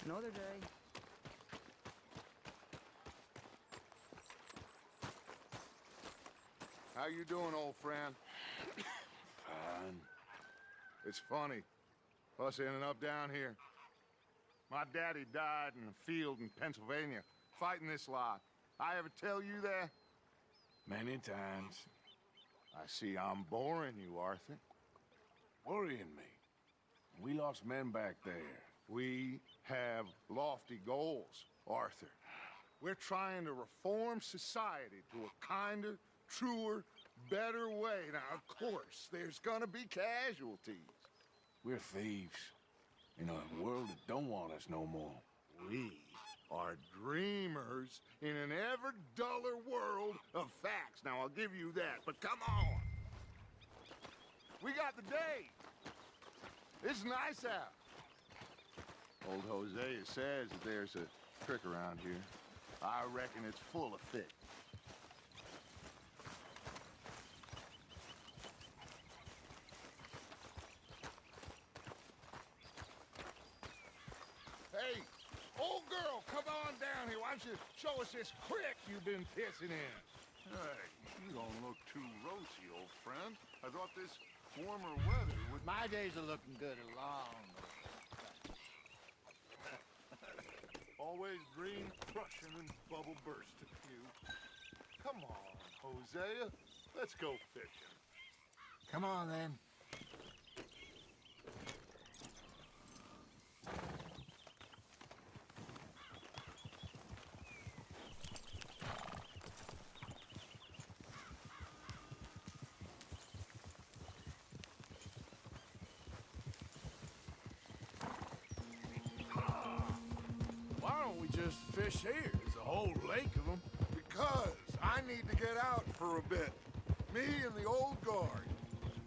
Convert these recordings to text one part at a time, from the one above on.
Another day. How you doing, old friend? Fine. It's funny, us ending up down here. My daddy died in a field in Pennsylvania, fighting this lot. I ever tell you that? Many times. I see I'm boring you, Arthur. Worrying me. We lost men back there. We have lofty goals, Arthur. We're trying to reform society to a kinder, truer, better way. Now, of course, there's gonna be casualties. We're thieves. In a world that don't want us no more. We are dreamers in an ever duller world of facts. Now, I'll give you that, but come on. We got the day. It's nice out. Old Hosea says that there's a trick around here. I reckon it's full of fish. Hey, old girl, come on down here. Why don't you show us this creek you've been pissing in? Hey, you don't look too rosy, old friend. I thought this warmer weather would... My days are looking good along. Always green crushing and bubble bursting, you. Come on, Hosea. Let's go fishing. Come on, then. Why don't we just fish here? There's a whole lake of them. Because I need to get out for a bit. Me and the old guard.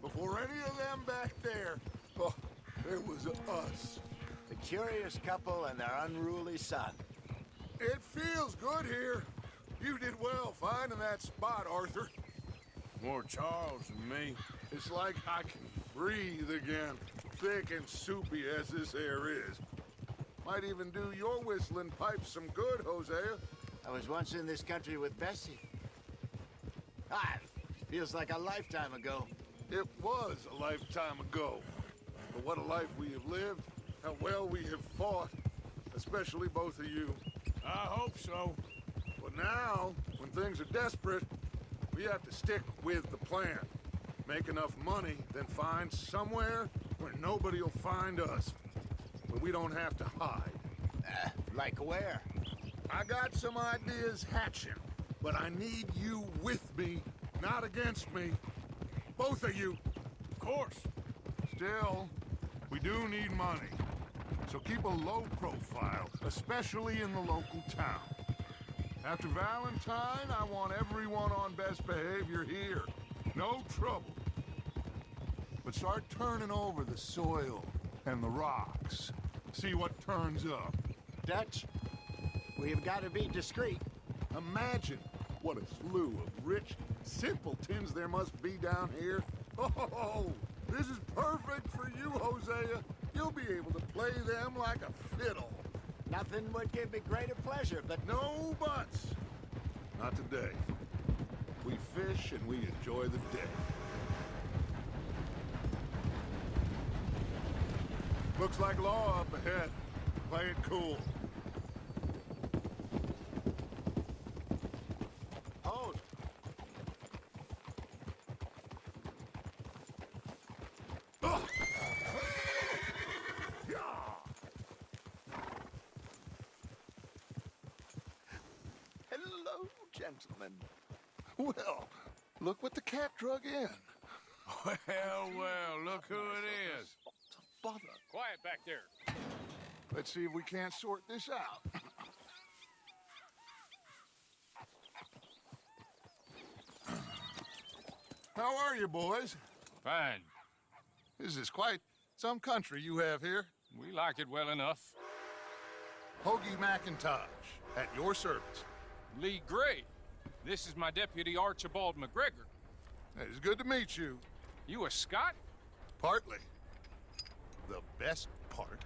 Before any of them back there, oh, there was us. The curious couple and their unruly son. It feels good here. You did well finding that spot, Arthur. More Charles than me. It's like I can breathe again, thick and soupy as this air is. Might even do your whistling pipes some good, Hosea. I was once in this country with Bessie. Feels like a lifetime ago. It was a lifetime ago. But what a life we have lived, how well we have fought, especially both of you. I hope so. But now, when things are desperate, we have to stick with the plan. Make enough money, then find somewhere where nobody will find us. Where we don't have to hide. Like where? I got some ideas hatching, but I need you with me, not against me. Both of you. Of course. Still, we do need money. So keep a low profile, especially in the local town. After Valentine, I want everyone on best behavior here. No trouble. But start turning over the soil and the rocks. See what turns up. Dutch, we've got to be discreet. Imagine what a slew of rich simpletons there must be down here. Oh, this is perfect for you, Hosea. You'll be able to play them like a fiddle. Nothing would give me greater pleasure, but No buts. Not today. We fish and we enjoy the day. Looks like law up ahead. Play it cool. hold. Hello, gentlemen. Well, look what the cat drug in. Well, look who it is. Bother. Quiet back there. Let's see if we can't sort this out. How are you, boys? Fine. This is quite some country you have here. We like it well enough. Hoagie McIntosh, at your service. Lee Gray. This is my deputy, Archibald McGregor. It's good to meet you. You a Scot? Partly. the best part.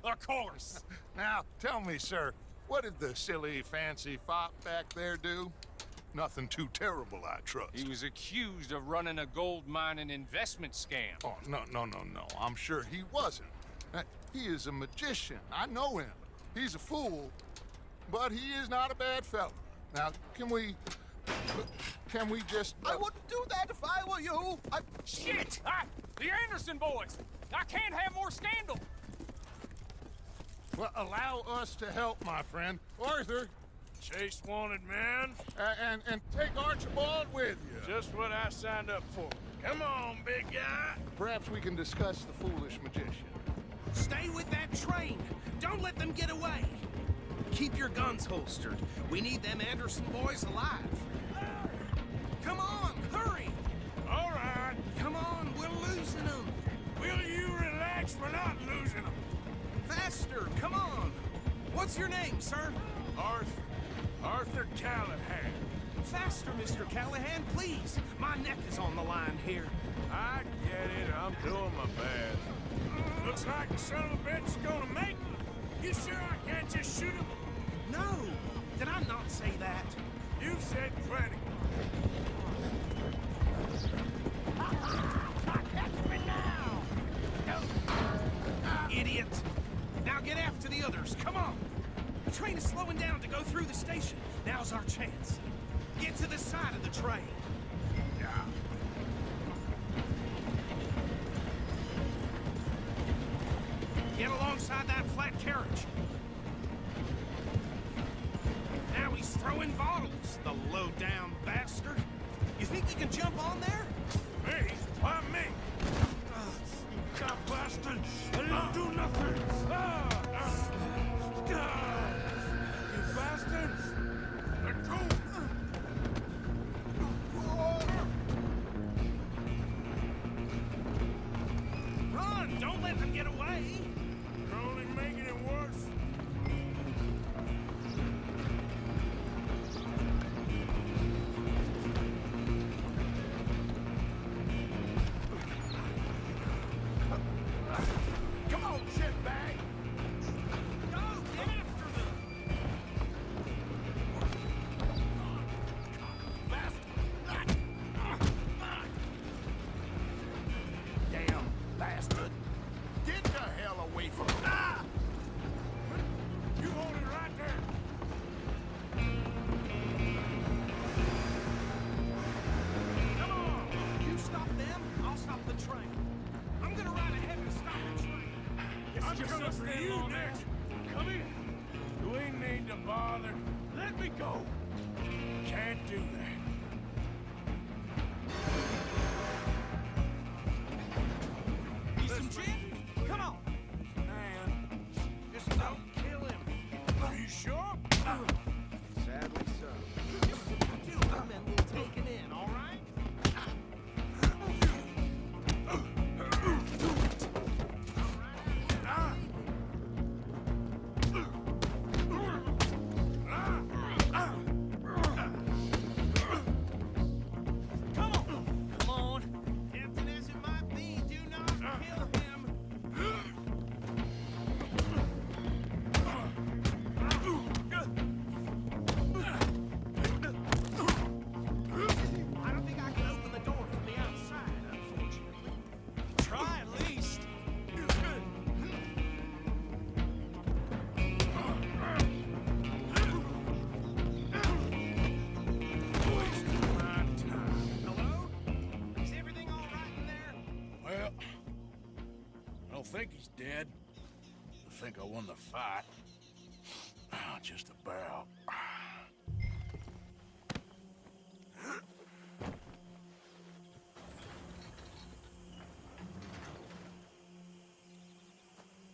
Of course. Now, tell me, sir, what did the silly, fancy fop back there do? Nothing too terrible, I trust. He was accused of running a gold mining investment scam. Oh, no. I'm sure he wasn't. He is a magician. I know him. He's a fool, but he is not a bad fellow. Now, can we just... I wouldn't do that if I were you. Shit! The Anderson boys! I can't have more scandal! Well, allow us to help, my friend. Arthur, Chase wanted man. and take Archibald with you. Just what I signed up for. Come on, big guy. Perhaps we can discuss the foolish magician. Stay with that train. Don't let them get away. Keep your guns holstered. We need them Anderson boys alive. Come on, hurry. All right. Come on, we're losing them. Will you relax? We're not losing them. Faster, come on. What's your name, sir? Arthur Callahan. Faster, Mr. Callahan, please. My neck is on the line here. I get it. I'm doing my best. Looks like the son of a bitch is gonna make me. You sure I can't just shoot him? No, did I not say that? You said plenty. Catch me now! Idiot! Now get after the others, come on! The train is slowing down to go through the station. Now's our chance. Get to the side of the train. Yeah. Get alongside that flat carriage. Now he's throwing bottles, the low-down bastard. You think you can jump on there? Me? Why me? You bastard! I didn't do nothing! You bastards! Let go! Run! Don't let them get away! You're only making it worse. Come on, shitbag! Go! Get after them! Damn bastard! Get the hell away from me! Ah! You hold it right there. Come on! You stop them, I'll stop the train. I'm gonna ride ahead and stop the train. I'm coming for you next. Come here. You ain't need to bother. Let me go. Can't do that. Need some gin? Come on! Man, Just don't kill him. are you sure? Sadly so. Just two of them and we'll take it in, all right? Come on. Tempting as it might be, do not kill him. I don't think I can open the door from the outside, unfortunately. Try at least. Wasting my time. Hello? Is everything all right in there? Well, I don't think he's dead. I think I won the fight. Just about.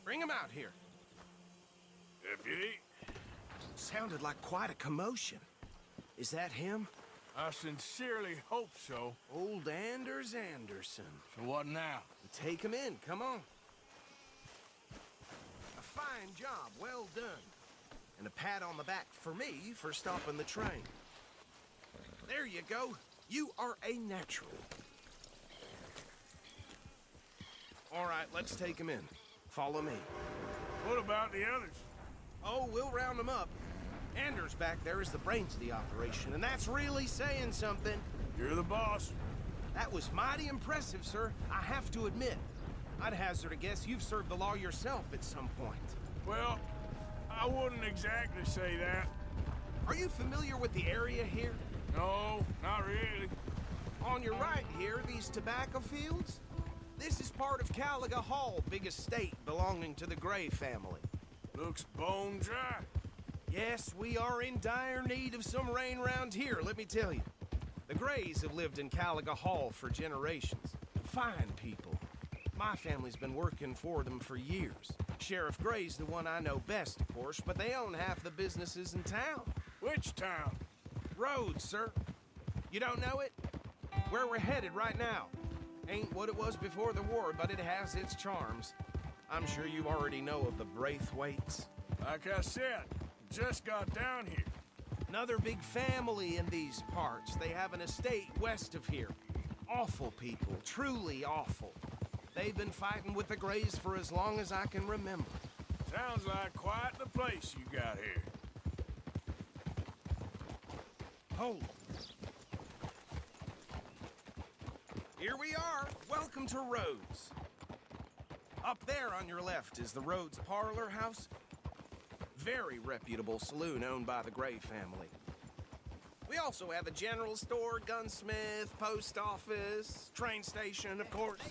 Bring him out here. Deputy, Sounded like quite a commotion. Is that him? I sincerely hope so. Old Anders Anderson. So what now? Take him in, come on. A fine job, well done. And a pat on the back for me for stopping the train. There you go. You are a natural. All right, let's take him in. Follow me. What about the others? Oh, we'll round them up. Anders back there is the brains of the operation, and that's really saying something. You're the boss. That was mighty impressive, sir. I have to admit. I'd hazard a guess you've served the law yourself at some point. Well, I wouldn't exactly say that. Are you familiar with the area here? No, not really. On your right here, these tobacco fields? This is part of Caliga Hall, big estate belonging to the Gray family. Looks bone dry. Yes, we are in dire need of some rain round here, let me tell you. The Grays have lived in Caliga Hall for generations. Fine people. My family's been working for them for years. Sheriff Gray's the one I know best, of course, but they own half the businesses in town. Which town? Rhodes, sir. You don't know it? Where we're headed right now. Ain't what it was before the war, but it has its charms. I'm sure you already know of the Braithwaites. Like I said, just got down here. Another big family in these parts. They have an estate west of here. Awful people, truly awful. They've been fighting with the Grays for as long as I can remember. Sounds like quite the place you got here. Hold. Here we are. Welcome to Rhodes. Up there on your left is the Rhodes Parlor House. Very reputable saloon owned by the Gray family. We also have a general store, gunsmith, post office, train station, of course.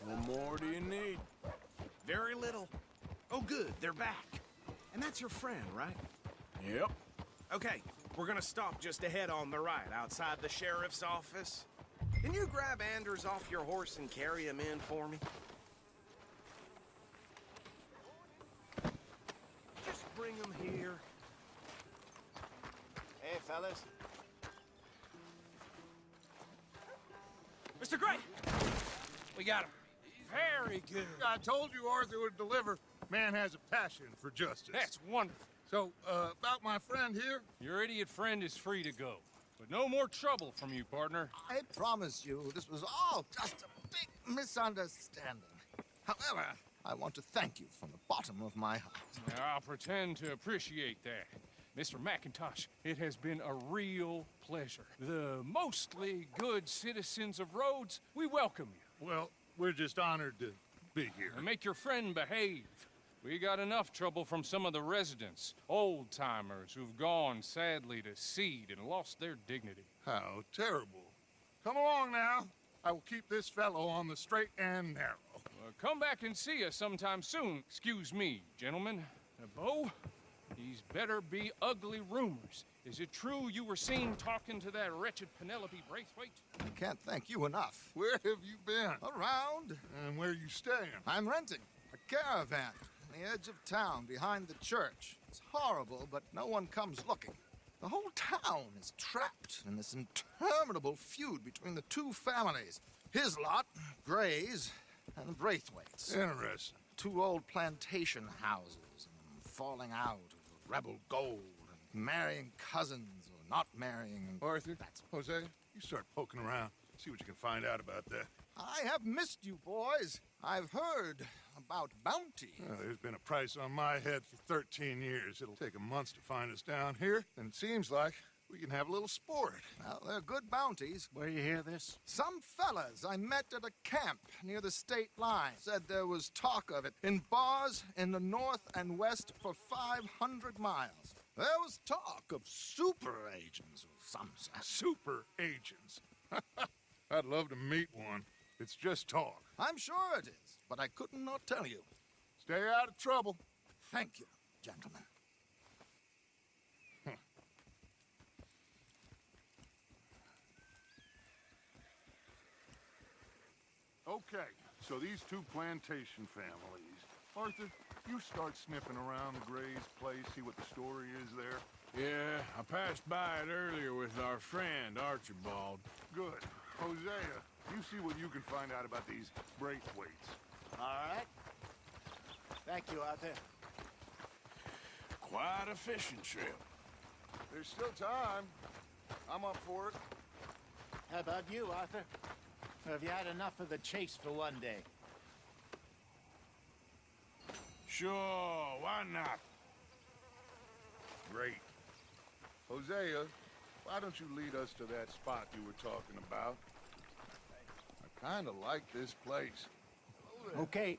What more do you need? Very little. Oh, good, they're back. And that's your friend, right? Yep. Okay, we're gonna stop just ahead on the right, outside the sheriff's office. Can you grab Anders off your horse and carry him in for me? Just bring him here. Hey, fellas. Mr. Gray! We got him. Very good. I told you Arthur would deliver. Man has a passion for justice. That's wonderful. So, about my friend here? Your idiot friend is free to go. But no more trouble from you, partner. I promise you, this was all just a big misunderstanding. However, I want to thank you from the bottom of my heart. I'll pretend to appreciate that. Mr. McIntosh, it has been a real pleasure. The mostly good citizens of Rhodes, we welcome you. Well, we're just honored to be here. And make your friend behave. We got enough trouble from some of the residents, old-timers who've gone, sadly, to seed and lost their dignity. How terrible. Come along now. I will keep this fellow on the straight and narrow. Come back and see us sometime soon. Excuse me, gentlemen. Bo, these better be ugly rumors. Is it true you were seen talking to that wretched Penelope Braithwaite? I can't thank you enough. Where have you been? Around. And where you staying? I'm renting a caravan on the edge of town behind the church. It's horrible, but no one comes looking. The whole town is trapped in this interminable feud between the two families. His lot, Gray's, and the Braithwaites. Interesting. Two old plantation houses, and falling out of rebel gold, and marrying cousins or not marrying. And Arthur, Jose, you start poking around. See what you can find out about that. I have missed you, boys. I've heard about bounty. Well, there's been a price on my head for 13 years. It'll take a month to find us down here, and it seems like we can have a little sport. Well, they're good bounties. Where you hear this? Some fellas I met at a camp near the state line said there was talk of it in bars in the north and west for 500 miles. There was talk of super agents or some such. Super agents. I'd love to meet one. It's just talk. I'm sure it is, but I could not tell you. Stay out of trouble. Thank you, gentlemen. Okay, so these two plantation families. Arthur, you start sniffing around the Gray's place, see what the story is there. Yeah, I passed by it earlier with our friend, Archibald. Good. Hosea, you see what you can find out about these Braithwaites. All right. Thank you, Arthur. Quite a fishing trip. There's still time. I'm up for it. How about you, Arthur? Or have you had enough of the chase for one day? Sure, why not? Great. Hosea, why don't you lead us to that spot you were talking about? I kind of like this place. Okay.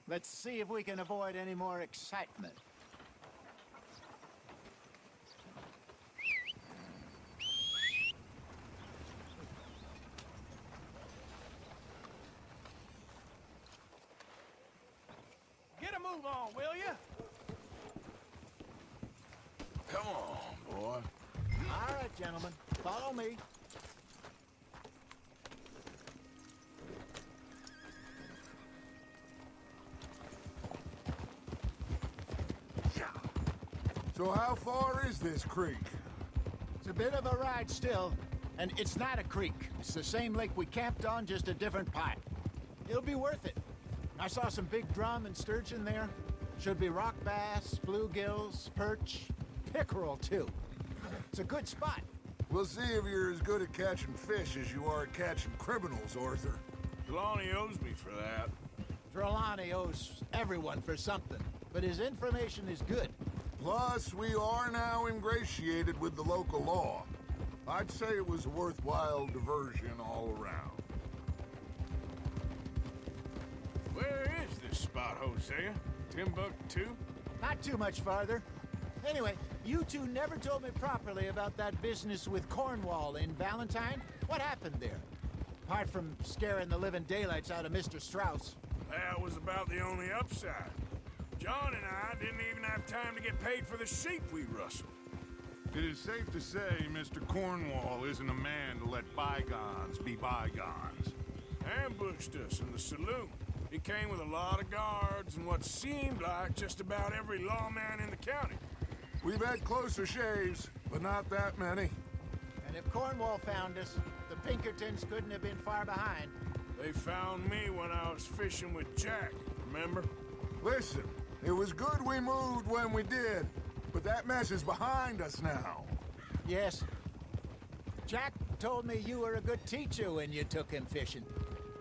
Let's see if we can avoid any more excitement. Get a move on, will you? Come on, boy. All right, gentlemen. Follow me. So how far is this creek? It's a bit of a ride still, and it's not a creek. It's the same lake we camped on, just a different pipe. It'll be worth it. I saw some big drum and sturgeon there. Should be rock bass, bluegills, perch, pickerel too. It's a good spot. We'll see if you're as good at catching fish as you are at catching criminals, Arthur. Trelawney owes me for that. Trelawney owes everyone for something, but his information is good. Plus, we are now ingratiated with the local law. I'd say it was a worthwhile diversion all around. Where is this spot, Hosea? Timbuktu? Not too much farther. Anyway, you two never told me properly about that business with Cornwall in Valentine. What happened there? Apart from scaring the living daylights out of Mr. Strauss. That was about the only upside. John and I didn't even have time to get paid for the sheep we rustled. It is safe to say Mr. Cornwall isn't a man to let bygones be bygones. Ambushed us in the saloon. He came with a lot of guards and what seemed like just about every lawman in the county. We've had closer shaves, but not that many. And if Cornwall found us, the Pinkertons couldn't have been far behind. They found me when I was fishing with Jack, remember? Listen, it was good we moved when we did, but that mess is behind us now. Yes. Jack told me you were a good teacher when you took him fishing.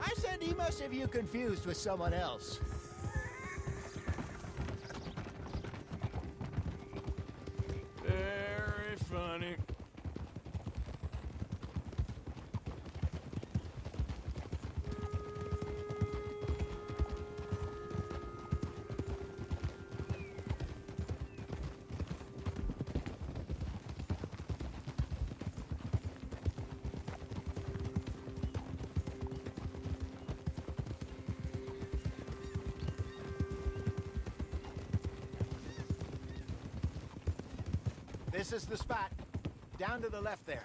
I said he must have you confused with someone else. Very funny. This is the spot. Down to the left there.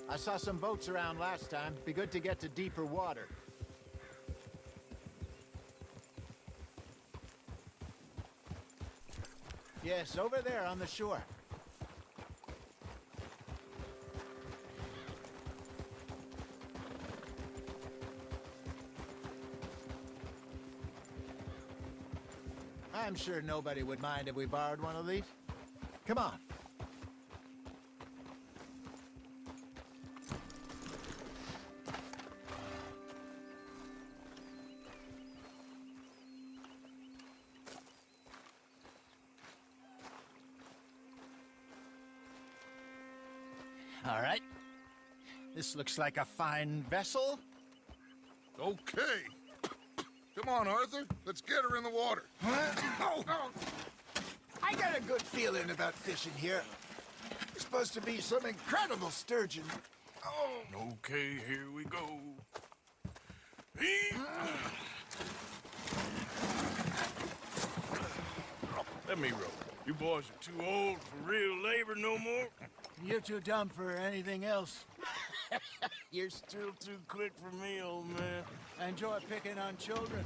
I saw some boats around last time. Be good to get to deeper water. Yes, over there on the shore. I'm sure nobody would mind if we borrowed one of these. Come on. All right. This looks like a fine vessel. Okay. Come on, Arthur. Let's get her in the water. Oh. I got a good feeling about fishing here. There's supposed to be some incredible sturgeon. Oh. Okay, here we go. Let me row. You boys are too old for real labor no more. You're too dumb for anything else. You're still too quick for me, old man. I enjoy picking on children.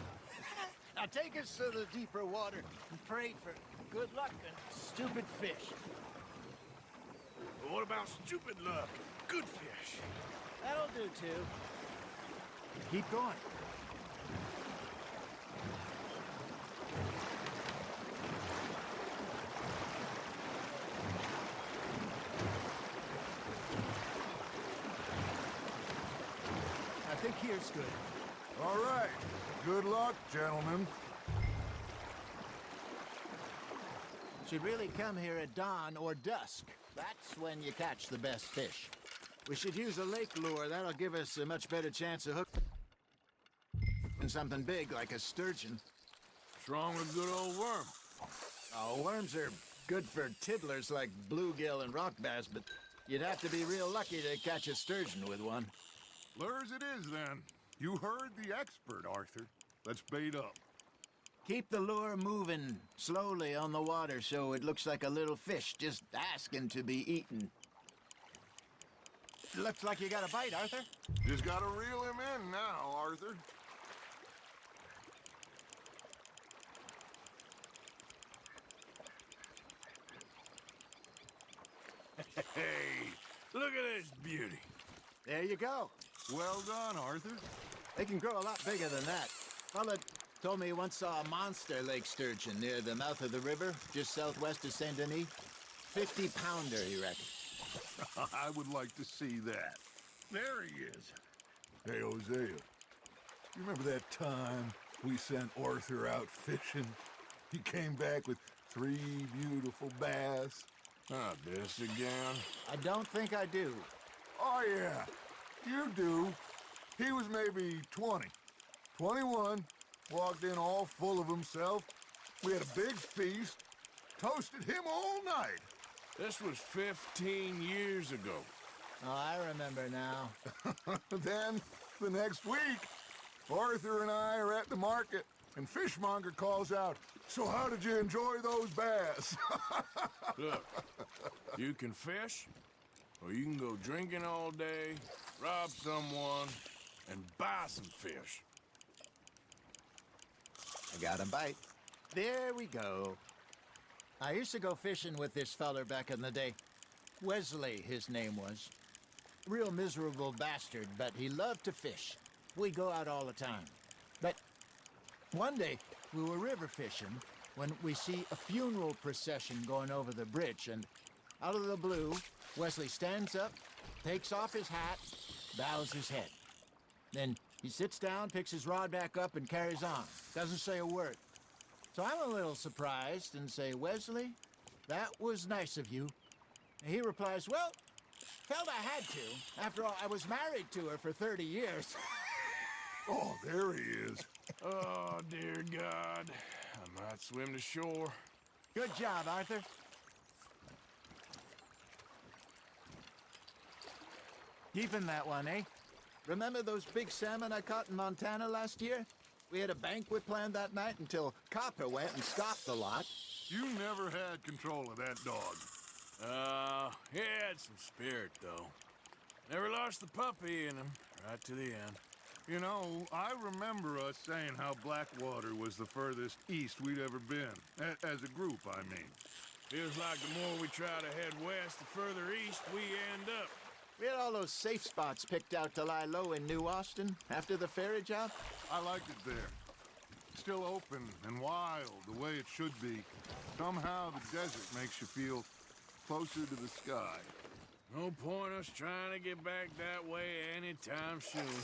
Now take us to the deeper water and pray for good luck and stupid fish. But what about about stupid luck and good fish. That'll do, too. Keep going. I think here's good. All right. Good luck, gentlemen. Should really come here at dawn or dusk. That's when you catch the best fish. We should use a lake lure. That'll give us a much better chance of hooking something big like a sturgeon. What's wrong with a good old worm? Oh, worms are good for tiddlers like bluegill and rock bass, but you'd have to be real lucky to catch a sturgeon with one. Lures it is, then. You heard the expert, Arthur. Let's bait up. Keep the lure moving slowly on the water so it looks like a little fish just asking to be eaten. Looks like you got a bite, Arthur. Just gotta reel him in now, Arthur. Hey, look at this beauty. There you go. Well done, Arthur. They can grow a lot bigger than that. Fella told me he once saw a monster lake sturgeon near the mouth of the river, just southwest of Saint Denis. 50-pounder, he reckoned. I would like to see that. There he is. Hey, Hosea. You remember that time we sent Arthur out fishing? He came back with 3 beautiful bass. Not this again. I don't think I do. Oh, yeah. You do. He was maybe 20. 21. Walked in all full of himself. We had a big feast. Toasted him all night. This was 15 years ago. Oh, I remember now. Then, the next week, Arthur and I are at the market, and Fishmonger calls out, "So how did you enjoy those bass?" Look, you can fish, or you can go drinking all day, rob someone, and buy some fish. I got a bite. There we go. I used to go fishing with this feller back in the day. Wesley, his name was. Real miserable bastard, but he loved to fish. We go out all the time. But one day, we were river fishing when we see a funeral procession going over the bridge, and out of the blue, Wesley stands up, takes off his hat, bows his head. Then he sits down, picks his rod back up, and carries on. Doesn't say a word. So I'm a little surprised and say, "Wesley, that was nice of you." And he replies, "Well, felt I had to. After all, I was married to her for 30 years. Oh, there he is. Oh, dear God. I might swim to shore. Good job, Arthur. Keeping that one, eh? Remember those big salmon I caught in Montana last year? We had a banquet planned that night until Copper went and scoffed a lot. You never had control of that dog. He had some spirit, though. Never lost the puppy in him, right to the end. You know, I remember us saying how Blackwater was the furthest east we'd ever been. As a group, I mean. Feels like the more we try to head west, the further east we end up. We had all those safe spots picked out to lie low in New Austin after the ferry job. I liked it there. Still open and wild, the way it should be. Somehow the desert makes you feel closer to the sky. No point us trying to get back that way anytime soon.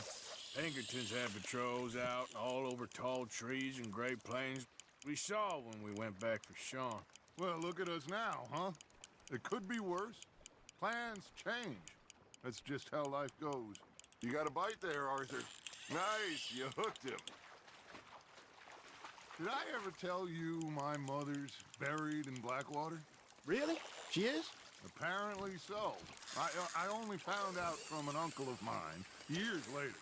Pinkertons had patrols out all over tall trees and Great Plains. We saw when we went back for Sean. Well, look at us now, huh? It could be worse. Plans change. That's just how life goes. You got a bite there, Arthur. Nice, you hooked him. Did I ever tell you my mother's buried in Blackwater? Really? She is? Apparently so. I only found out from an uncle of mine years later.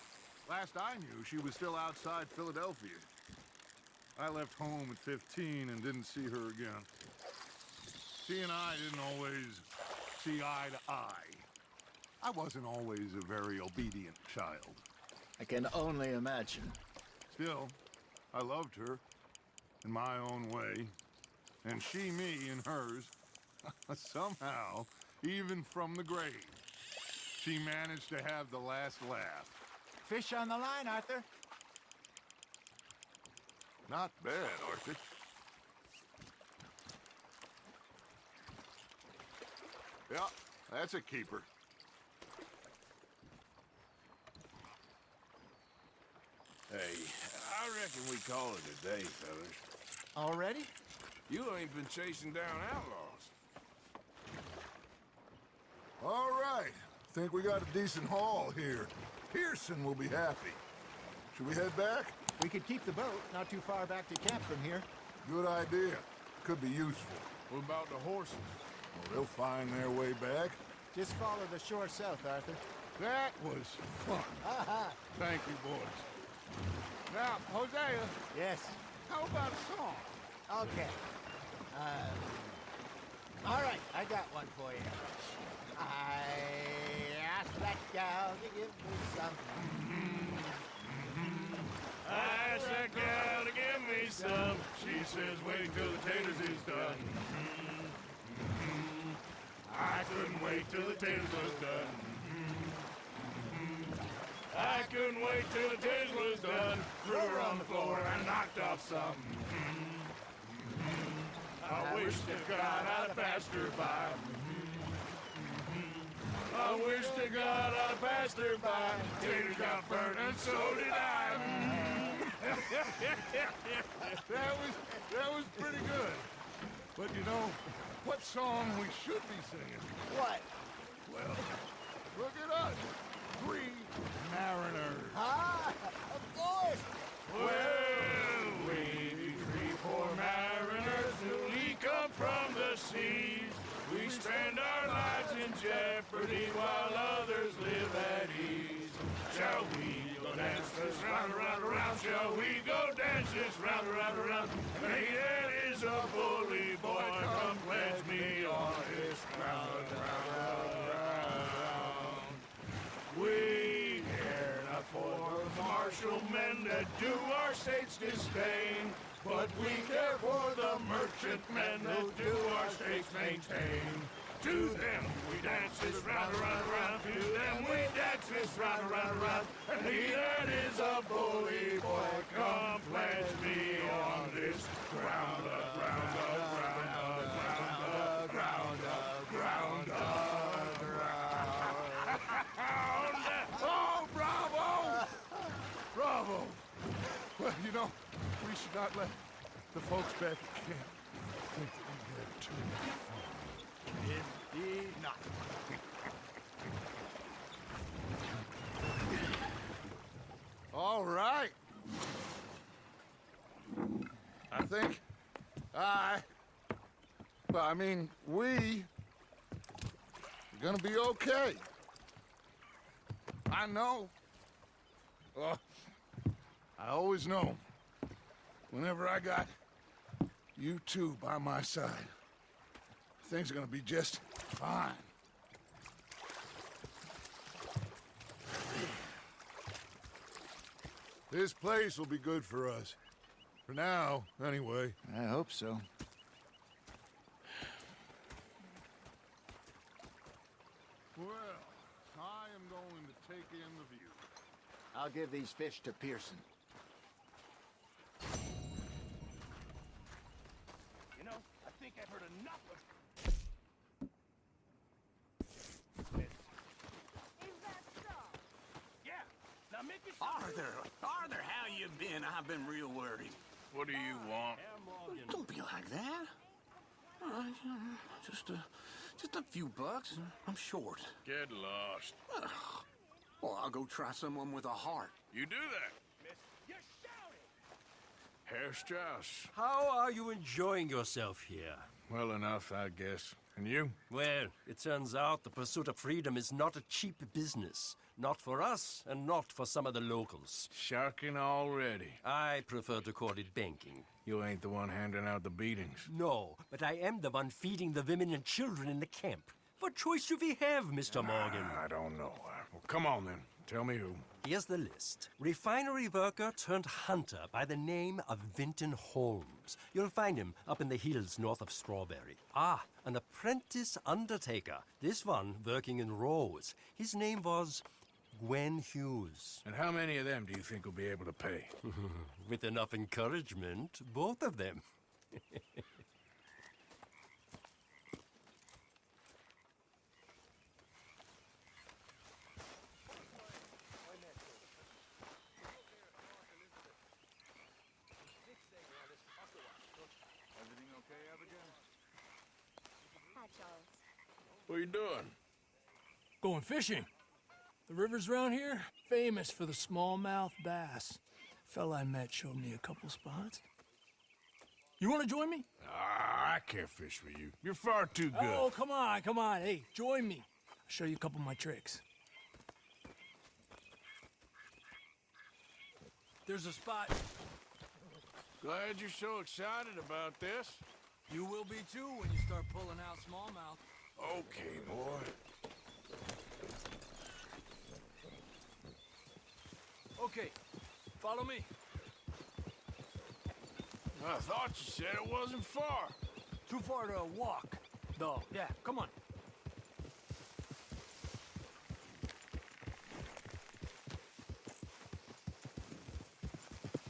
Last I knew, she was still outside Philadelphia. I left home at 15 and didn't see her again. She and I didn't always see eye to eye. I wasn't always a very obedient child. I can only imagine. Still, I loved her in my own way, and she me in hers. Somehow, even from the grave. She managed to have the last laugh. Fish on the line, Arthur. Not bad, Arthur. Yeah, that's a keeper. Hey, I reckon we call it a day, fellas. Already? You ain't been chasing down outlaws. All right. Think we got a decent haul here. Pearson will be happy. Should we head back? We could keep the boat not too far back to camp from here. Good idea. Could be useful. What about the horses? Well, they'll find their way back. Just follow the shore south, Arthur. That was fun. Thank you, boys. Now, Hosea, Yes. how about a song? Okay. All right, I got one for you. I asked that gal to give me some. I asked that gal to give me some. She says, wait till the taters is done. I couldn't wait till the taters was done. I couldn't wait till the taters was done. Threw her on the floor and knocked off some. I wish to God I'd have passed her by. I wish to God I'd have passed her by. Taters got burned and so did I. That was pretty good. But you know, what song we should be singing? What? Well, look at us. 3 mariners. Ah, of course. Well, we 3 poor mariners newly come from the seas. We spend our lives in jeopardy while others live at ease. Shall we go dance this round, around, around? Shall we go dance this round, around, around? Hey, that is a bully boy. Come pledge me on his ground, round. We care not for the martial men that do our state's disdain, but we care for the merchant men that do our states maintain. To them we dance this round, around, around. To them we dance this round, around, around. And he that is a bully boy, come pledge me on this ground, ground, ground, ground, ground, ground, ground. Oh, bravo! Bravo! Well, you know, we should not let the folks back at camp think that we had too much fun. Indeed not. All right. I think we're gonna be okay. I know. I always know. Whenever I got you two by my side, things are gonna be just fine. This place will be good for us. For now, anyway. I hope so. Well, I am going to take in the view. I'll give these fish to Pearson. You know, I think I've heard enough of... Is that so? Yeah, now make it... Arthur, how you been? I've been real worried. What do you want? Don't be like that. Just a few bucks. I'm short. Get lost. Well, I'll go try someone with a heart. You do that. You're shouting! Herr Strauss. How are you enjoying yourself here? Well enough, I guess. And you? Well, it turns out the pursuit of freedom is not a cheap business. Not for us, and not for some of the locals. Sharking already. I prefer to call it banking. You ain't the one handing out the beatings. No, but I am the one feeding the women and children in the camp. What choice do we have, Mr. Morgan? I don't know. Well, come on then. Tell me who. Here's the list. Refinery worker turned hunter by the name of Vinton Holmes. You'll find him up in the hills north of Strawberry. Ah, an apprentice undertaker. This one working in Rose. His name was Gwen Hughes. And how many of them do you think will be able to pay? With enough encouragement, both of them. What are you doing? Going fishing. The rivers around here, famous for the smallmouth bass. Fella I met showed me a couple spots. You want to join me? I can't fish with you. You're far too good. Oh, come on, come on. Hey, join me. I'll show you a couple of my tricks. There's a spot. Glad you're so excited about this. You will be too when you start pulling out smallmouth. Okay, boy. Okay, follow me. I thought you said it wasn't far. Too far to walk, though. Yeah, come on.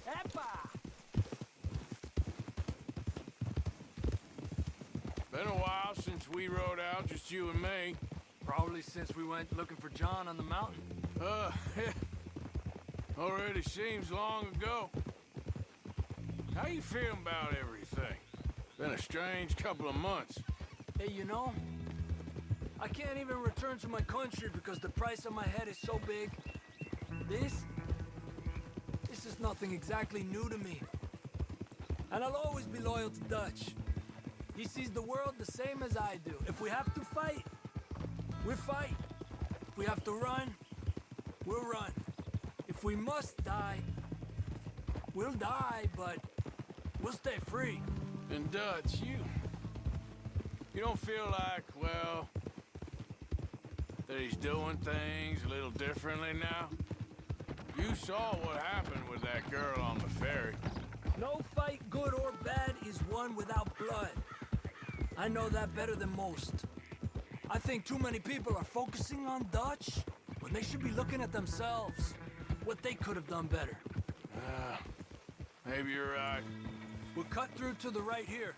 Epa! Been a while since we rode out, just you and me. Probably since we went looking for John on the mountain. Already seems long ago. How you feeling about everything? Been a strange couple of months. Hey, you know, I can't even return to my country because the price on my head is so big. This is nothing exactly new to me. And I'll always be loyal to Dutch. He sees the world the same as I do. If we have to fight, we fight. If we have to run, we'll run. If we must die, we'll die, but we'll stay free. And Dutch, you don't feel like, well, that he's doing things a little differently now? You saw what happened with that girl on the ferry. No fight, good or bad, is won without blood. I know that better than most. I think too many people are focusing on Dutch when they should be looking at themselves, what they could have done better. Maybe you're right. We'll cut through to the right here.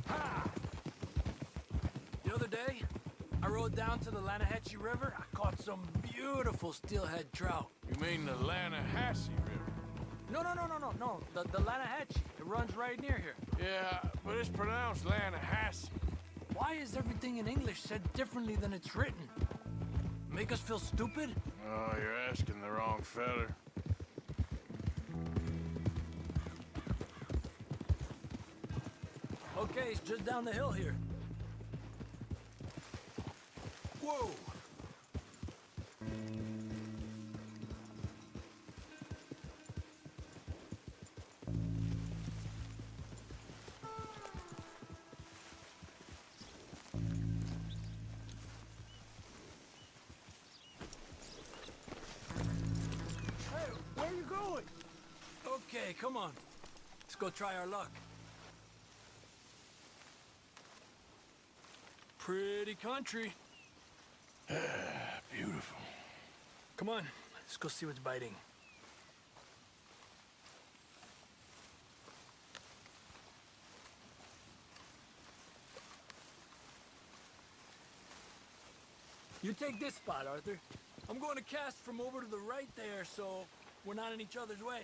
Ha! The other day, I rode down to the Lanahatchee River. I caught some beautiful steelhead trout. You mean the Lanahatchee River? No. The Lanahatchee. It runs right near here. Yeah, but it's pronounced Lanahatchee. Why is everything in English said differently than it's written? Make us feel stupid? Oh, you're asking the wrong fella. Okay, it's just down the hill here. Whoa! Okay, come on. Let's go try our luck. Pretty country. Beautiful. Come on, let's go see what's biting. You take this spot, Arthur. I'm going to cast from over to the right there, so we're not in each other's way.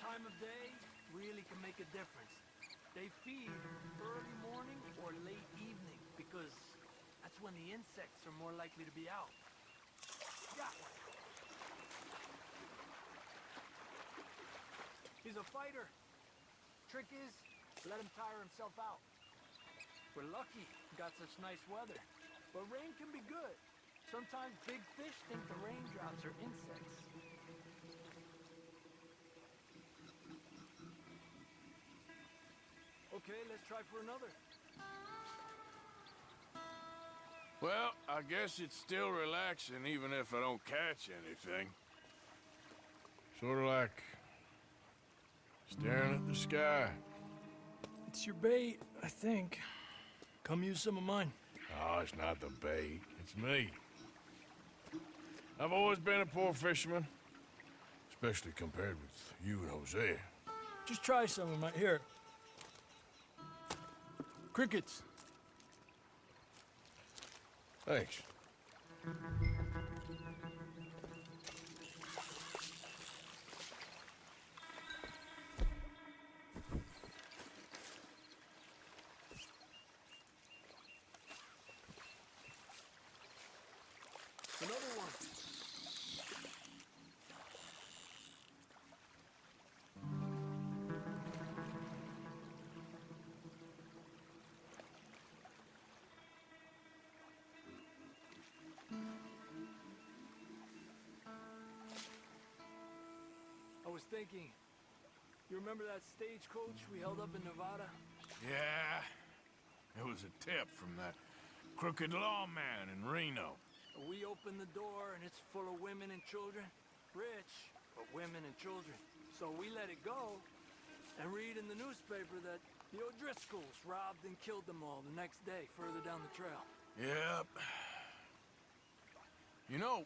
Time of day really can make a difference. They feed early morning or late evening because that's when the insects are more likely to be out. Got one. He's a fighter. Trick is, let him tire himself out. We're lucky we got such nice weather. But rain can be good. Sometimes big fish think the raindrops are insects. Okay, let's try for another. Well, I guess it's still relaxing even if I don't catch anything. Sort of like staring at the sky. It's your bait, I think. Come use some of mine. Oh, it's not the bait. It's me. I've always been a poor fisherman. Especially compared with you and Jose. Just try some of mine. Here. Crickets. Thanks. Another one. I was thinking, you remember that stagecoach we held up in Nevada? Yeah. It was a tip from that crooked lawman in Reno. We opened the door and it's full of women and children. Rich, but women and children. So we let it go and read in the newspaper that the O'Driscolls robbed and killed them all the next day further down the trail. Yep. You know,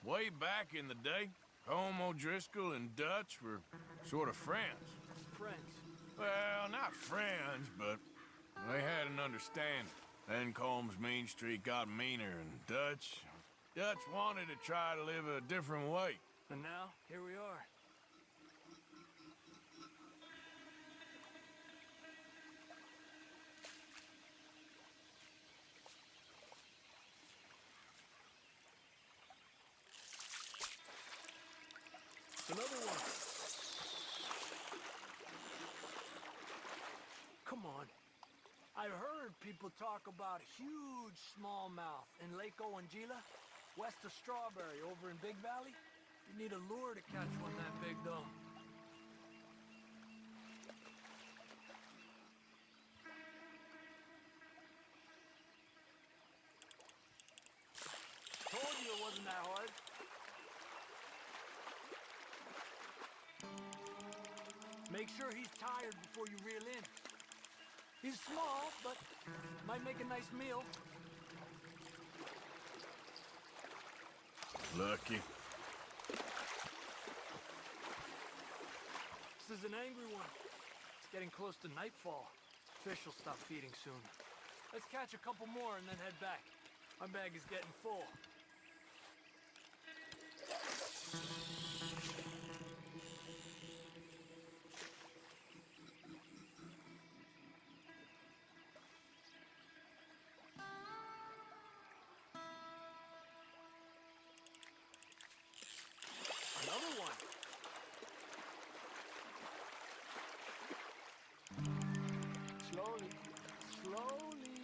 way back in the day, Home O'Driscoll and Dutch were sort of friends. Friends? Well, not friends, but they had an understanding. Then Combs' mean streak got meaner, and Dutch wanted to try to live a different way. And now, here we are. Another one. Come on. I've heard people talk about huge smallmouth in Lake Owanjila, west of Strawberry, over in Big Valley. You need a lure to catch one that big, though. Told you it wasn't that hard. Make sure he's tired before you reel in. He's small, but might make a nice meal. Lucky. This is an angry one. It's getting close to nightfall. Fish will stop feeding soon. Let's catch a couple more and then head back. My bag is getting full. Another one. Slowly, slowly.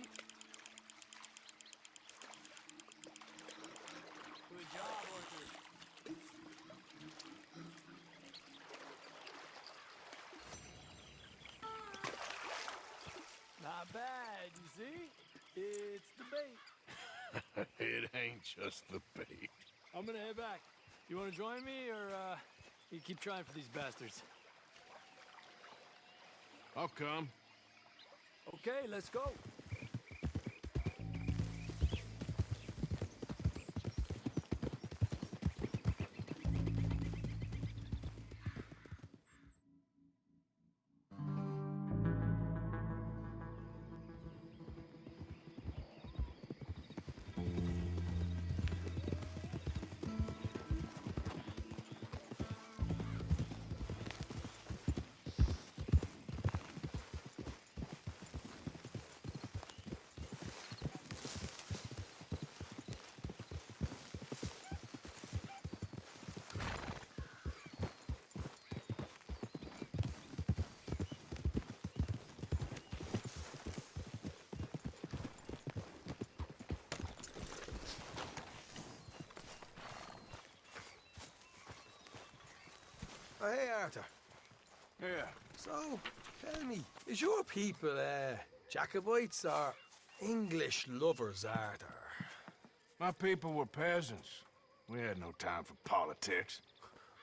Good job, Arthur. Not bad, you see? It's the bait. It ain't just the bait. I'm gonna head back. You wanna join me, or you keep trying for these bastards? I'll come. Okay, let's go. Oh, hey, Arthur. Yeah. So, tell me, is your people, Jacobites or English lovers, Arthur? My people were peasants. We had no time for politics.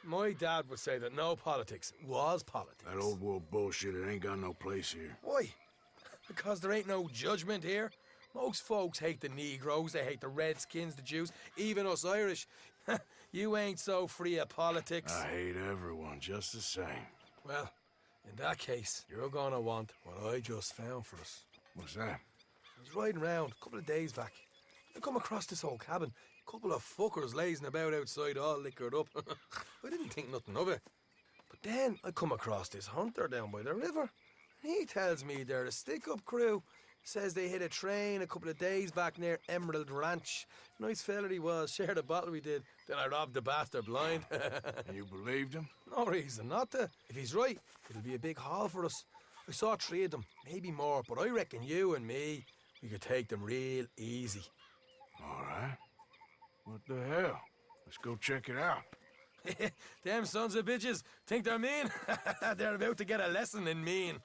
My dad would say that no politics was politics. That old world bullshit, it ain't got no place here. Why? Because there ain't no judgment here. Most folks hate the Negroes, they hate the Redskins, the Jews, even us Irish. You ain't so free of politics. I hate everyone just the same. Well, in that case, you're gonna want what I just found for us. What's that? I was riding around a couple of days back. I come across this old cabin. A couple of fuckers lazing about outside all liquored up. I didn't think nothing of it. But then I come across this hunter down by the river. And he tells me they're a stick-up crew. Says they hit a train a couple of days back near Emerald Ranch. Nice fella he was, shared a bottle we did. Then I robbed the bastard blind. You believed him? No reason not to. If he's right, it'll be a big haul for us. I saw 3 of them, maybe more, but I reckon you and me, we could take them real easy. All right. What the hell? Let's go check it out. Them sons of bitches think they're mean. They're about to get a lesson in mean.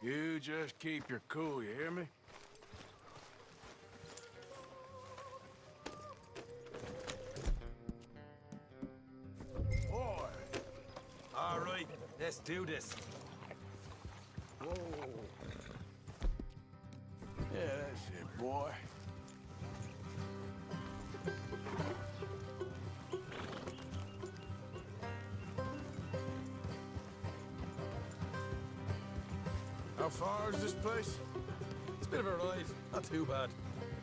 You just keep your cool, you hear me? Boy. All right, let's do this. Whoa. Yeah, that's it, boy. How far is this place? It's a bit of a ride, not too bad.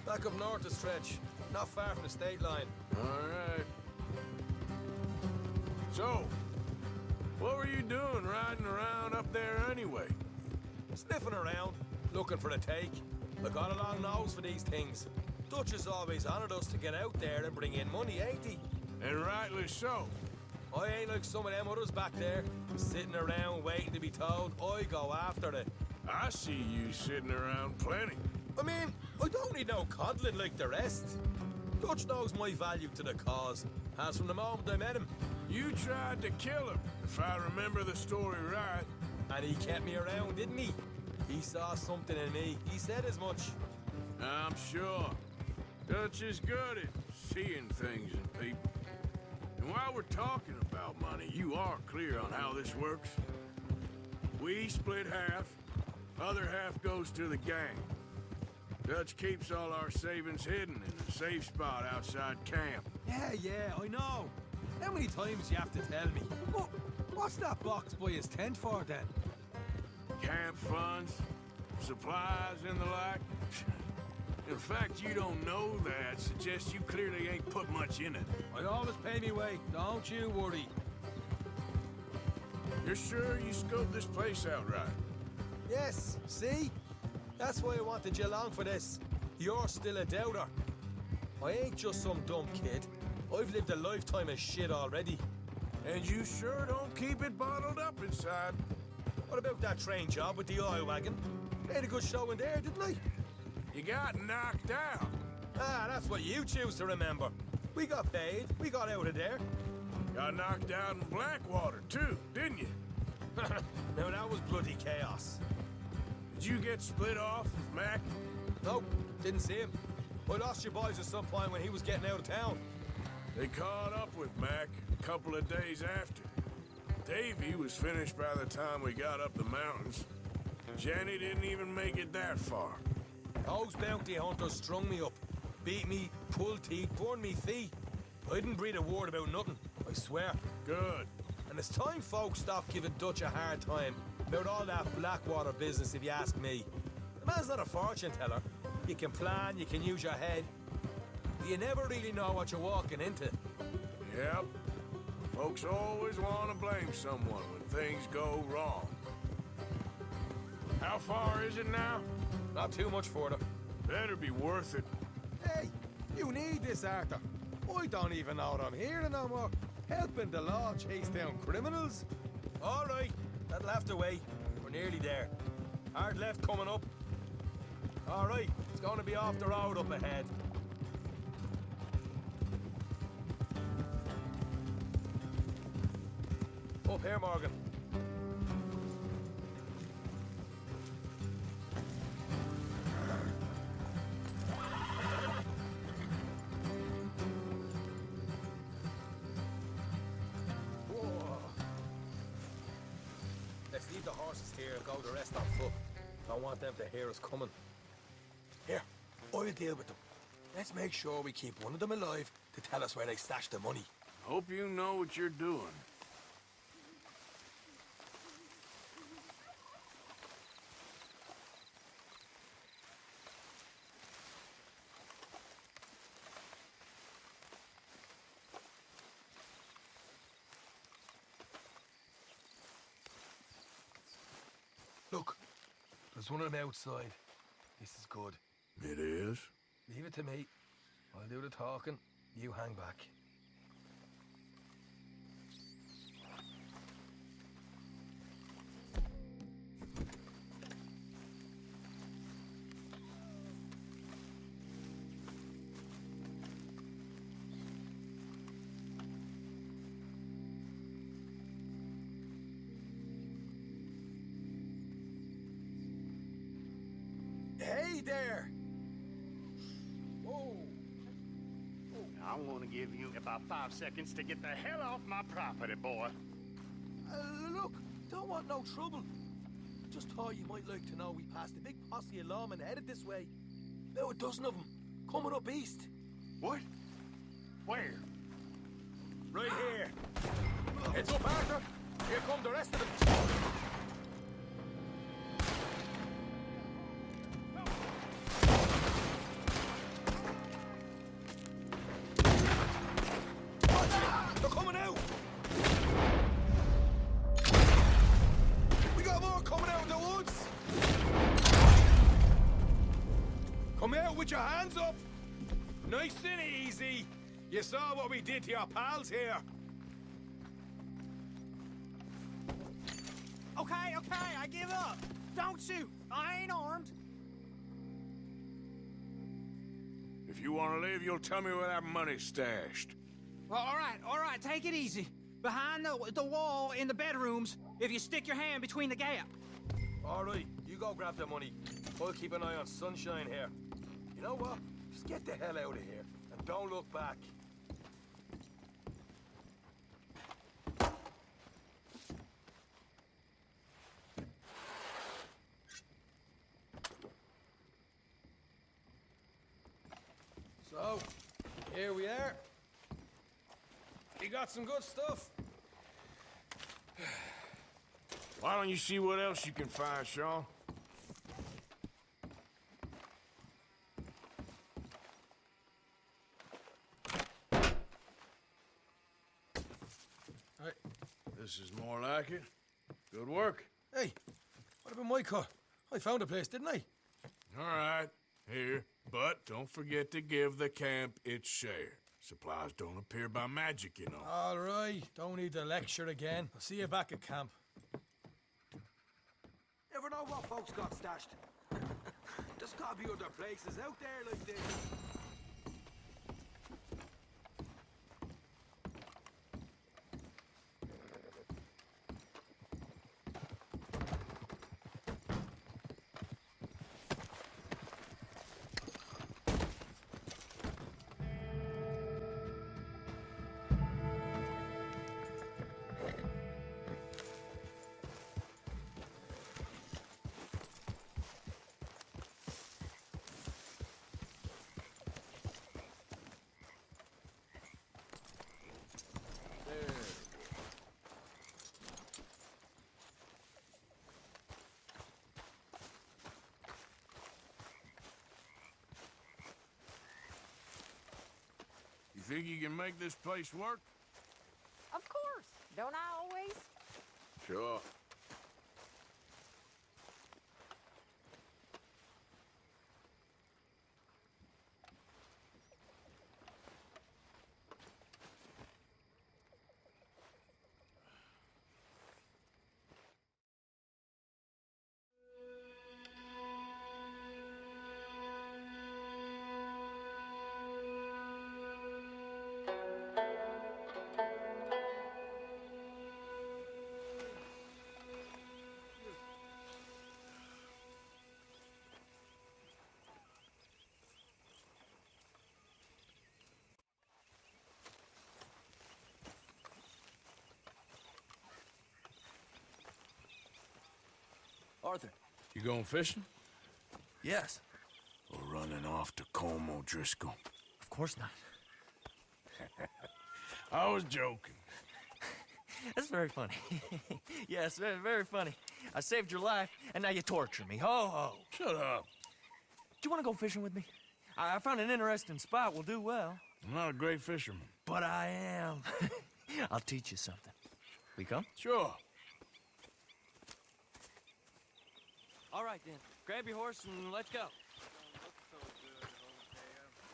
Back up north a stretch, not far from the state line. All right. So, what were you doing riding around up there anyway? Sniffing around, looking for a take. I got a long nose for these things. Dutch has always honored us to get out there and bring in money, ain't he? And rightly so. I ain't like some of them others back there, sitting around waiting to be told. I go after it. I see you sitting around plenty. I mean, I don't need no coddling like the rest. Dutch knows my value to the cause, as from the moment I met him. You tried to kill him, if I remember the story right. And he kept me around, didn't he? He saw something in me. He said as much. I'm sure. Dutch is good at seeing things in people. And while we're talking about money, you are clear on how this works? We split half, other half goes to the gang. Dutch keeps all our savings hidden in a safe spot outside camp. Yeah, I know. How many times you have to tell me? What's that box by his tent for, then? Camp funds, supplies, and the like. In fact, you don't know that suggests you clearly ain't put much in it. I always pay me way, don't you worry. You're sure you scoped this place out right? Yes, see? That's why I wanted you along for this. You're still a doubter. I ain't just some dumb kid. I've lived a lifetime of shit already. And you sure don't keep it bottled up inside. What about that train job with the oil wagon? Made a good show in there, didn't I? You got knocked out. Ah, that's what you choose to remember. We got paid. We got out of there. Got knocked out in Blackwater, too, didn't you? Now, that was bloody chaos. Did you get split off with Mac? Nope, didn't see him. I lost your boys at some point when he was getting out of town. They caught up with Mac a couple of days after. Davy was finished by the time we got up the mountains. Jenny didn't even make it that far. Those bounty hunters strung me up, beat me, pulled teeth, burned me feet. I didn't breathe a word about nothing, I swear. Good. And it's time folks stopped giving Dutch a hard time about all that Blackwater business, if you ask me. The man's not a fortune teller. You can plan, you can use your head. But you never really know what you're walking into. Yep. Folks always want to blame someone when things go wrong. How far is it now? Not too much further. Better be worth it. Hey, you need this, Arthur. I don't even know what I'm hearing no more. Helping the law chase down criminals? All right, that'll have to wait. We're nearly there. Hard left coming up. All right, it's going to be off the road up ahead. Up here, Morgan. Let's leave the horses here and go the rest on foot. Don't want them to hear us coming. Here, I'll deal with them. Let's make sure we keep one of them alive to tell us where they stashed the money. Hope you know what you're doing. Look, there's one of them outside. This is good. It is? Leave it to me. I'll do the talking. You hang back. Hey there! Whoa! I'm gonna give you about 5 seconds to get the hell off my property, boy. Look, don't want no trouble. Just thought you might like to know we passed a big posse of lawmen headed this way. About a dozen of them, coming up east. What? Where? Right here. Heads up, Arthur. Here come the rest of them. They're coming out! We got more coming out of the woods! Come out with your hands up! Nice and easy! You saw what we did to your pals here! Okay, I give up. Don't shoot. I ain't armed. If you want to leave, you'll tell me where that money's stashed. Well, all right, take it easy. Behind the wall in the bedrooms, if you stick your hand between the gap. All right, you go grab the money. I'll keep an eye on Sunshine here. You know what? Just get the hell out of here, and don't look back. So, here we are. You got some good stuff. Why don't you see what else you can find, Sean? Right. This is more like it. Good work. Hey, what about my car? I found a place, didn't I? All right, here. But don't forget to give the camp its share. Supplies don't appear by magic, you know. All right, don't need the lecture again. I'll see you back at camp. Never know what folks got stashed. There's gotta be other places out there like this. You think you can make this place work? Of course. Don't I always? Sure. Arthur. You going fishing? Yes. Or running off to Colm O'Driscoll? Of course not. I was joking. That's very funny. Yes, very, very funny. I saved your life, and now you torture me. Ho, ho. Shut up. Do you want to go fishing with me? I found an interesting spot. We'll do well. I'm not a great fisherman. But I am. I'll teach you something. We come? Sure. All right, then. Grab your horse and let's go.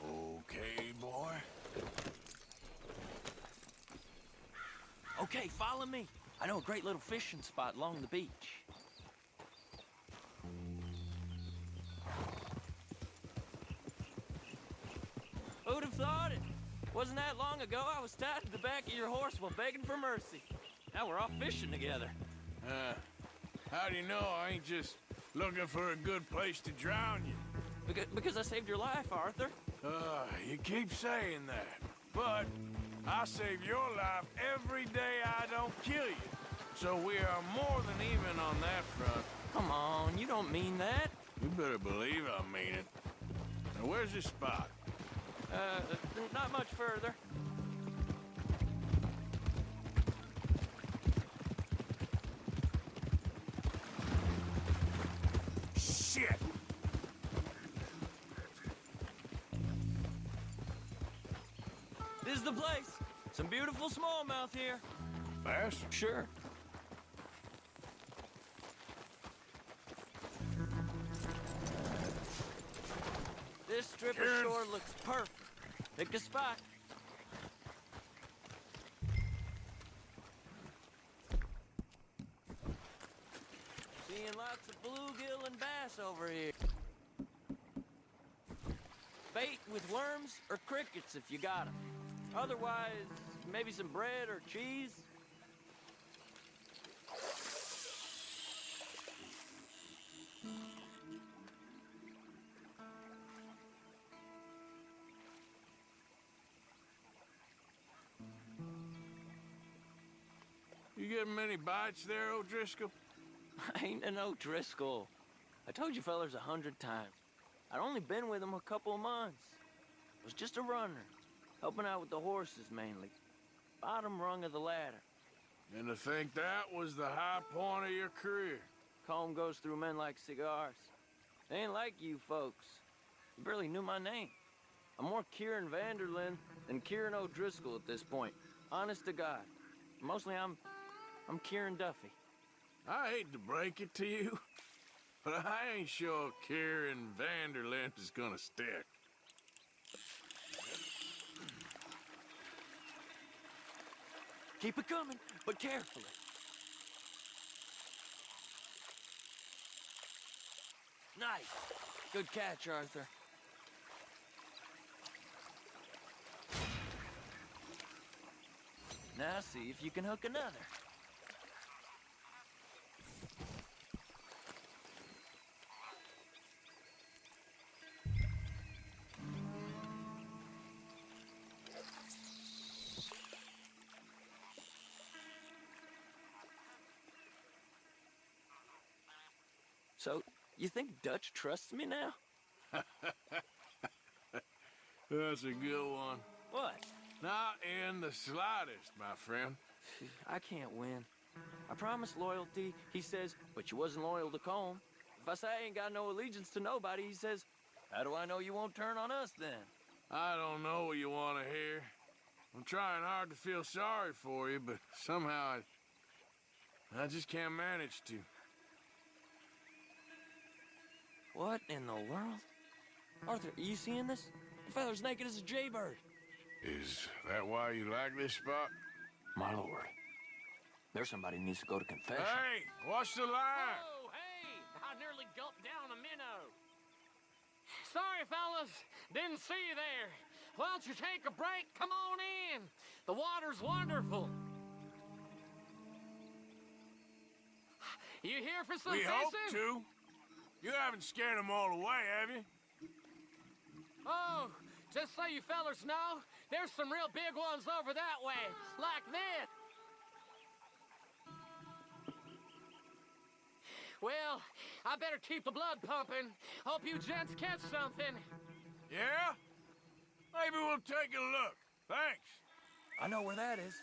Okay, boy. Okay, follow me. I know a great little fishing spot along the beach. Who'd have thought it? Wasn't that long ago I was tied to the back of your horse while begging for mercy. Now we're off fishing together. How do you know I ain't just looking for a good place to drown you? Because I saved your life, Arthur. You keep saying that, but I save your life every day I don't kill you. So we are more than even on that front. Come on, you don't mean that. You better believe I mean it. Now, where's this spot? Not much further. Shit! This is the place. Some beautiful smallmouth here. Bass? Sure. This strip of shore looks perfect. Pick a spot. Seeing lots of bluegill and bass over here. Bait with worms or crickets if you got them. Otherwise, maybe some bread or cheese. You getting many bites there, O'Driscoll? I ain't an O'Driscoll. I told you fellers 100 times. I'd only been with him a couple of months. I was just a runner, helping out with the horses mainly. Bottom rung of the ladder. And to think that was the high point of your career. Colm goes through men like cigars. They ain't like you folks. You barely knew my name. I'm more Kieran Van Der Linde than Kieran O'Driscoll at this point. Honest to God. Mostly I'm Kieran Duffy. I hate to break it to you, but I ain't sure Kieran Van Der Linde is gonna stick. Keep it coming, but carefully. Nice. Good catch, Arthur. Now see if you can hook another. So, you think Dutch trusts me now? That's a good one. What? Not in the slightest, my friend. I can't win. I promised loyalty, he says, but you wasn't loyal to Colm. If I say I ain't got no allegiance to nobody, he says, how do I know you won't turn on us then? I don't know what you want to hear. I'm trying hard to feel sorry for you, but somehow I just can't manage to. What in the world? Arthur, are you seeing this? The feller's naked as a jaybird. Is that why you like this spot? My lord. There's somebody who needs to go to confession. Hey, watch the line! Oh, hey! I nearly gulped down a minnow. Sorry, fellas. Didn't see you there. Why don't you take a break? Come on in. The water's wonderful. You here for some We fishing? hope to. You haven't scared them all away, have you? Oh, just so you fellers know, there's some real big ones over that way, like this. Well, I better keep the blood pumping. Hope you gents catch something. Yeah? Maybe we'll take a look. Thanks. I know where that is.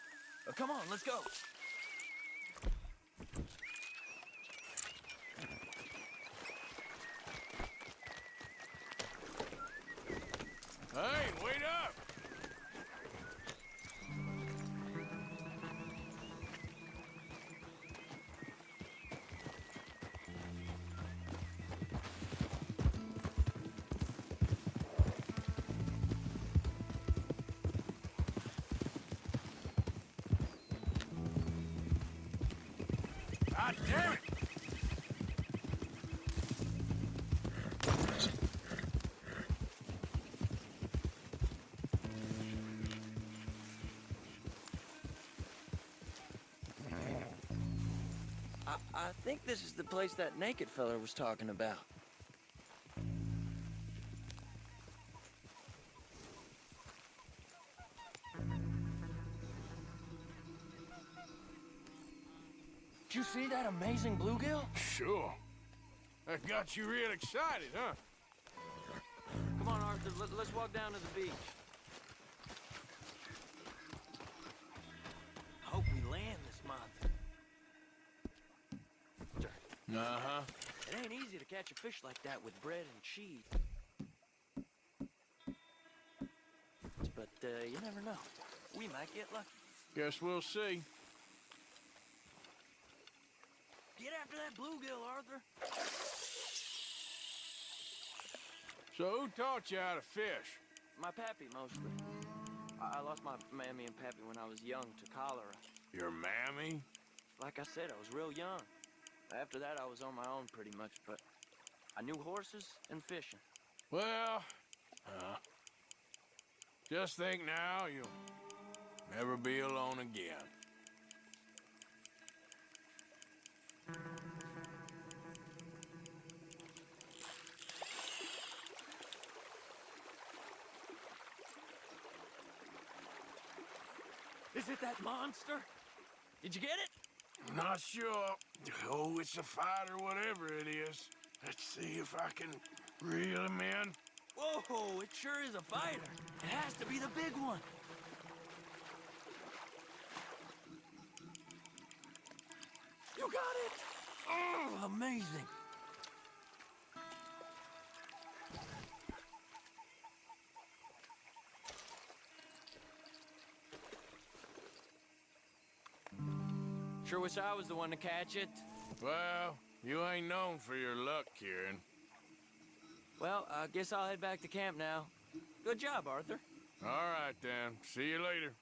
Come on, let's go. Hey, wait up! God damn it! I think this is the place that naked fella was talking about. Did you see that amazing bluegill? Sure. That got you real excited, huh? Come on, Arthur, let's walk down to the beach. I hope we land this month. Uh-huh. It ain't easy to catch a fish like that with bread and cheese. But you never know. We might get lucky. Guess we'll see. Get after that bluegill, Arthur. So who taught you how to fish? My pappy, mostly. I lost my mammy and pappy when I was young to cholera. Your mammy? Like I said, I was real young. After that, I was on my own pretty much, but I knew horses and fishing. Well, just think now you'll never be alone again. Is it that monster? Did you get it? Not sure. Oh, it's a fight or whatever it is. Let's see if I can reel him in. Whoa, it sure is a fighter. It has to be the big one. You got it! Oh, amazing. Sure wish I was the one to catch it. Well, you ain't known for your luck, Kieran. Well, I guess I'll head back to camp now. Good job, Arthur. All right, then. See you later.